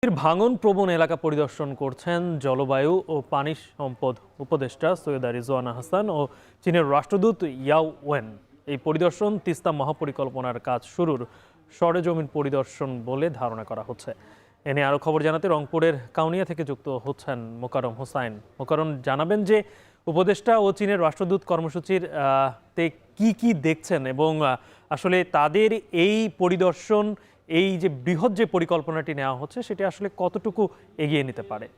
ভাঙন প্রবণ এলাকা পরিদর্শন করছেন জলবায়ু ও পানি সম্পদ উপদেষ্টা সৈয়দা রিজওয়ানা হাসান ও চীনের রাষ্ট্রদূত ইয়াও ওয়েন। এই পরিদর্শন তিস্তা মহাপরিকল্পনার কাজ শুরুর সরেজমিন পরিদর্শন বলে ধারণা করা হচ্ছে। এ নিয়ে আরও খবর জানাতে রংপুরের কাউনিয়া থেকে যুক্ত হচ্ছেন মোকাররম হোসাইন। মোকাররম, জানাবেন যে উপদেষ্টা ও চীনের রাষ্ট্রদূত কর্মসূচির তে কি দেখছেন এবং আসলে তাদের এই পরিদর্শন, এই যে বৃহৎ যে পরিকল্পনাটি নেওয়া হচ্ছে সেটি আসলে কতটুকু এগিয়ে নিতে পারে?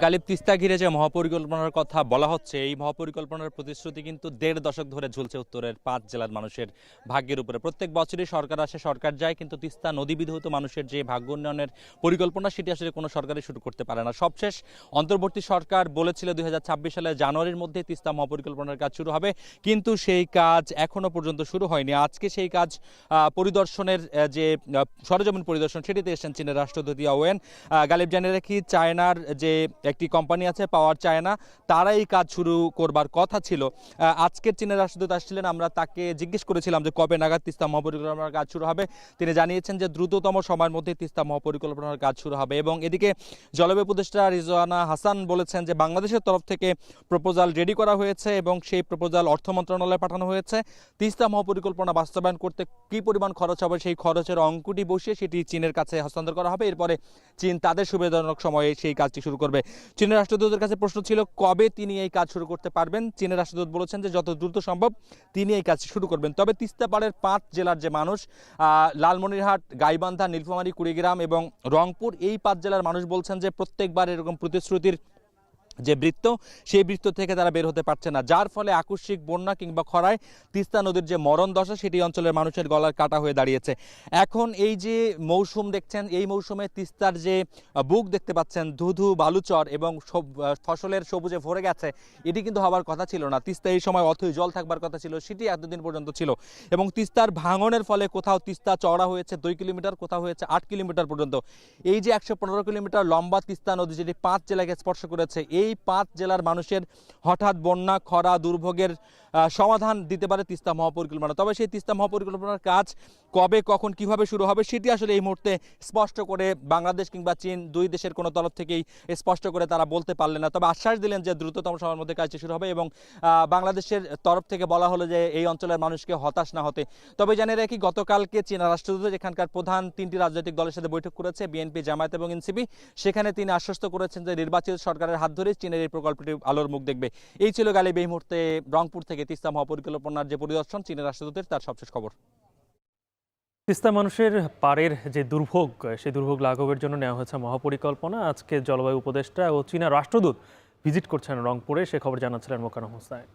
গালিব, তিস্তা ঘিরে যে মহাপরিকল্পনার কথা বলা হচ্ছে, এই মহাপরিকল্পনার প্রতিশ্রুতি কিন্তু ১.৫ দশক ধরে ঝুলছে উত্তরের ৫ জেলার মানুষের ভাগ্যের উপরে। প্রত্যেক বছরই সরকার আসে, সরকার যায়, কিন্তু তিস্তা নদী বিধৌত মানুষের যে ভাগ্য উন্নয়নের পরিকল্পনা সেটি আসলে কোনো সরকারই শুরু করতে পারে না। সবশেষ অন্তর্বর্তী সরকার বলেছিল ২০২৬ সালের জানুয়ারির মধ্যে তিস্তা মহাপরিকল্পনার কাজ শুরু হবে, কিন্তু সেই কাজ এখনো পর্যন্ত শুরু হয়নি। আজকে সেই কাজ পরিদর্শনের যে সরেজমিন পরিদর্শন সেটিতে এসেছেন চীনের রাষ্ট্রদূত ইয়াও ওয়েন। গালিব, জানিয়ে রাখি, চায়নার যে একটি কোম্পানি আছে পাওয়ার চায়না, তারা এই কাজ শুরু করবার কথা ছিল। আজকের চীনের রাষ্ট্রদূত আসছিলেন, আমরা তাকে জিজ্ঞেস করেছিলাম যে কবে নাগাদ তিস্তা মহাপরিকল্পনার কাজ শুরু হবে। তিনি জানিয়েছেন যে দ্রুততম সময়ের মধ্যে তিস্তা মহাপরিকল্পনার কাজ শুরু হবে। এবং এদিকে জলবায়ু উপদেষ্টা রিজওয়ানা হাসান বলেছেন যে বাংলাদেশের তরফ থেকে প্রপোজাল রেডি করা হয়েছে এবং সেই প্রপোজাল অর্থ মন্ত্রণালয়ে পাঠানো হয়েছে। তিস্তা মহাপরিকল্পনা বাস্তবায়ন করতে কী পরিমাণ খরচ হবে সেই খরচের অঙ্কটি বসিয়ে সেটি চীনের কাছে হস্তান্তর করা হবে। এরপরে চীন তাদের সুবিধাজনক সময়ে সেই কাজটি শুরু করবে। চীনের রাষ্ট্রদূতের কাছে প্রশ্ন ছিল কবে তিনি এই কাজ শুরু করতে পারবেন। চীনের রাষ্ট্রদূত বলেছেন যে যত দ্রুত সম্ভব তিনি এই কাজ শুরু করবেন। তবে তিস্তা পাড়ের ৫ জেলার যে মানুষ, লালমনিরহাট, গাইবান্ধা, নীলফামারী, কুড়িগ্রাম এবং রংপুর, এই ৫ জেলার মানুষ বলছেন যে প্রত্যেকবার এরকম প্রতিশ্রুতির যে বৃত্ত, সেই বৃত্ত থেকে তারা বের হতে পারছে না, যার ফলে আকস্মিক বন্যা কিংবা খরায় তিস্তা নদীর যে মরণ দশা সেটি অঞ্চলের মানুষের গলার কাটা হয়ে দাঁড়িয়েছে। এখন এই যে মৌসুম দেখছেন, এই মৌসুমে তিস্তার যে বুক দেখতে পাচ্ছেন, ধুধু বালুচর এবং ফসলের সবুজে ভরে গেছে, এটি কিন্তু হবার কথা ছিল না। তিস্তা এই সময় অথই জল থাকবার কথা ছিল, সেটি এতদিন পর্যন্ত ছিল। এবং তিস্তার ভাঙনের ফলে কোথাও তিস্তা চওড়া হয়েছে ২ কিলোমিটার, কোথাও হয়েছে ৮ কিলোমিটার পর্যন্ত। এই যে ১১৫ কিলোমিটার লম্বা তিস্তা নদী, যেটি 5 জেলাকে স্পর্শ করেছে, এই ৫ জেলার মানুষের হঠাৎ বন্যা, খরা, দুর্ভোগের সমাধান দিতে পারে তিস্তা মহাপরিকল্পনা। তবে সেই তিস্তা মহাপরিকল্পনার কাজ কবে, কখন, কিভাবে শুরু হবে সেটি আসলে এই মুহূর্তে স্পষ্ট করে বাংলাদেশ কিংবা চীন, দুই দেশের কোনো তরফ থেকেই স্পষ্ট করে তারা বলতে পারলেন না। তবে আশ্বাস দিলেন যে দ্রুততম সময়ের মধ্যে কাজটি শুরু হবে এবং বাংলাদেশের তরফ থেকে বলা হলো যে এই অঞ্চলের মানুষকে হতাশ না হতে। তবে জানিয়ে রাখি, গতকালকে চীনা রাষ্ট্রদূত এখানকার প্রধান 3টি রাজনৈতিক দলের সাথে বৈঠক করেছে, বিএনপি, জামায়াত এবং এনসিপি। সেখানে তিনি আশ্বস্ত করেছেন যে নির্বাচিত সরকারের হাত ধরে চীনের এই প্রকল্পটি আলোর মুখ দেখবে। এই ছিল গালিব এই মুহূর্তে রংপুর থেকে তিস্তা মহাপরিকল্পনার যে পরিদর্শন চীনের রাষ্ট্রদূতের, তার সবশেষ খবর। তিস্তা মানুষের পাড়ের যে দুর্ভোগ, সেই দুর্ভোগ লাঘবের জন্য নেওয়া হয়েছে মহাপরিকল্পনা। আজকে জলবায়ু উপদেষ্টা ও চীনা রাষ্ট্রদূত ভিজিট করছেন রংপুরে, সে খবর জানাচ্ছিলেন মোকাররম হোসাইন।